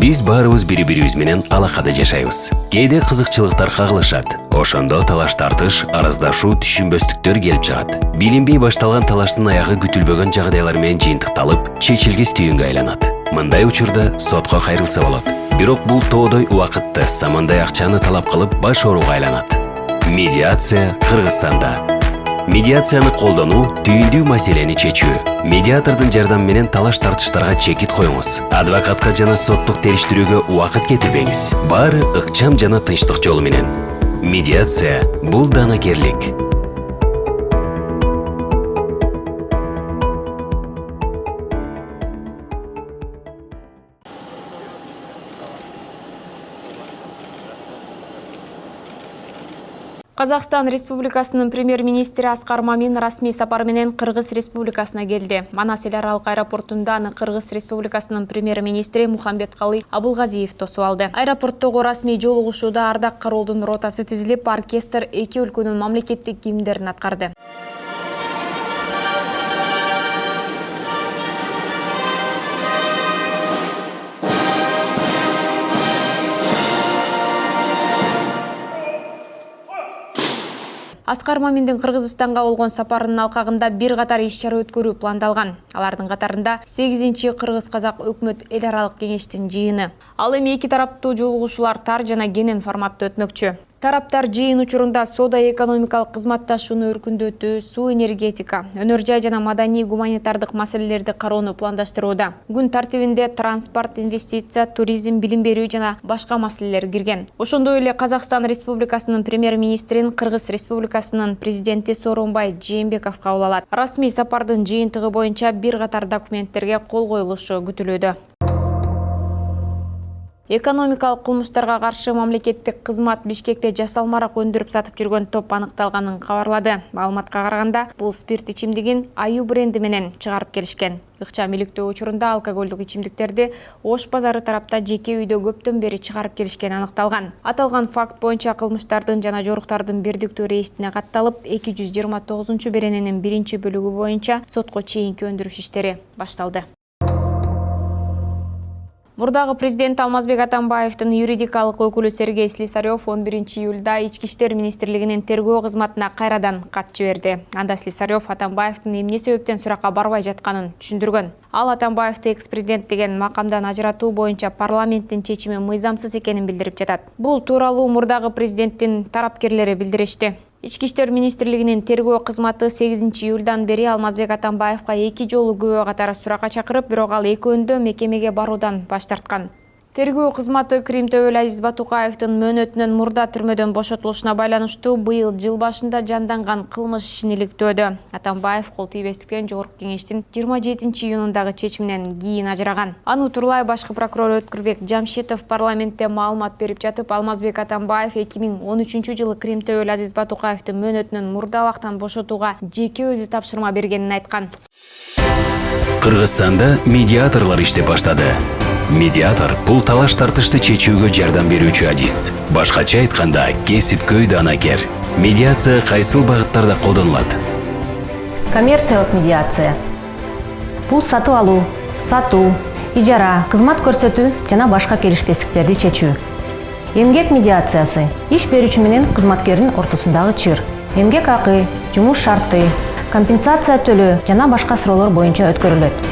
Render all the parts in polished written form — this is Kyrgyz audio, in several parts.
Биз баарыбыз бири-бирибиз менен алакада жашайбыз. Кээде кызыкчылыктар кагылышат. Ошондо талаш тартыш, араздашуу, түшүнбөстүктөр келип чыгат. Билинбей башталган талаштын аягы күтүлбөгөн жагдайлар менен жыйынтыкталып, чечилгис түйүнгө айланат. Мындай учурда сотко кайрылса болот. Бирок бул тоодой убакытты, самандай акчаны талап кылып баш ооруга айланат. Медиация Кыргызстанда. Медиацияны колдонуу түйүндүү маселени чечүү. Медиатордун жардамы менен талаш тартыштарга чекит коюңуз. Адвокатка жана соттук териштирүүгө убакыт кетирбеңиз. Баары ыкчам жана тынчтык жолу менен. Медиация бул данакерлик. Казакстан Республикасынын премьер-министри Аскар Мамин расмий сапар менен Кыргыз Республикасына келди. Манас эл аралык аэропортунда аны Кыргыз Республикасынын премьер-министри Мухамбеткалый Абылгазиев тосуп алды. Аэропорттогу расмий жолугушууда ардак кароолдун ротасы тизилип, оркестр эки өлкөнүн мамлекеттик гимндерин аткарды. Аскар Маминдин Кыргызстанга болгон сапарынын алкагында бир катар иш-чара өткөрүү пландалган. Алардын катарында 8-чи Кыргыз-Казак өкмөт эл аралык кеңештин жыйыны. Ал эми эки тараптуу жолугушуулар тар жана кенен форматта өтмөкчү. Тараптар жыйын учурунда соода-экономикалык кызматташууну өркүндөтүү, суу энергетика, өнөр жай жана маданий гуманитардык маселелерди кароону пландаштырууда. Күн тартибинде транспорт, инвестиция, туризм, билим берүү жана башка маселелер кирген. Ошондой эле Казакстан Республикасынын премьер-министрин Кыргыз Республикасынын президенти Сооронбай Жээнбеков кабыл алат. Расмий сапардын жыйынтыгы боюнча бир катар документтерге кол коюлушу күтүлүүдө. Экономикалык кылмыштарга каршы мамлекеттик кызмат Бишкекте жасалмаrak өндүрүп сатып жүргөн топ аныкталганын кабарлады. Маалыматка караганда, бул спирт ичимдигин Аю бренди менен чыгарып келишкен. Ыкчам иликтөө учурунда алкоголдук ичимдиктерди Ош базары тарапта жеке үйдө көптөн бери чыгарып келишкени аныкталган. Аталган факт боюнча кылмыштардын жана жоруктардын бирдиктүү реестине катталып, 229 берененин 1-бөлүгү боюнча сотко чейинки өндүрүш иштери башталды. Мурдагы президент Алмазбек Атамбаевдин юридикалык өкүлү Сергей Слесарев 11-июлда Ички иштер министрлигинин тергөө кызматына кайрадан кат жиберди. Анда Слесарев Атамбаевдин эмне себептен суракка барбай жатканын түшүндүргөн. Ал Атамбаевди экс-президент деген макамдан ажыратуу боюнча парламенттин чечими мыйзамсыз экенин билдирип жатат. Бул тууралуу мурдагы президенттин тарапкерлери билдиришти. Ички иштер министрлигинин тергөө кызматы 8-июлдан бери Алмазбек Атамбаевга 2 жолу күбө катары суракка чакырып, бирок ал экөөндө мекемеге баруудан баш тарткан. Тергөө кызматы Крим Төбөл Азиз Батукаевдин мөөнөтүнөн мурда түрмөдөн бошотулушуна байланыштуу быйыл жыл башында жанданган кылмыш ишин иликтөөдө. Атамбаев кол тийбестиктен Жогорку кеңештин 27-июнундагы чечиминен кийин ажыраган. Аны утурлай башкы прокурор Өткүрбек Жамшитов парламентте маалымат берип жатып, Алмазбек Атамбаев 2013-жылы Крим Төбөл Азиз Батукаевдин мөөнөтүнөн мурда абактан бошотууга жеке өзү тапшырма бергенин айткан. Кыргызстанда медиаторлор иштеп баштады. Медиатор бул талаш тартышты чечүүгө жардам берүүчү адис. Башкача айтканда, кесипкөй данакер. Медиация кайсыл багыттарда колдонулат? Коммерциялык медиация. Бул сатуу алуу, сатуу, ижара, кызмат көрсөтүү жана башка келишпестиктерди чечүү. Эмгек медиациясы иш берүүчү менен кызматкердин ортосундагы чыр. Эмгек акы, жумуш шарты, компенсация төлөө жана башка суроолор боюнча өткөрүлөт.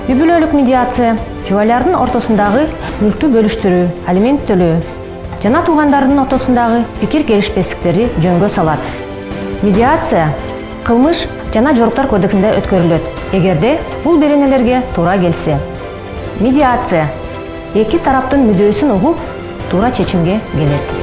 Үй бүлөлүк медиация жубайлардын ортосундагы мүлктү бөлүштүрүү, алимент төлөө жана туугандардын ортосундагы пикир келишпестиктерди жөнгө салат. Медиация кылмыш жана жоруктар кодексинде өткөрүлөт, эгерде бул беренелерге туура келсе. Медиация эки тараптын мүдөөсүн угуп, туура чечимге келет.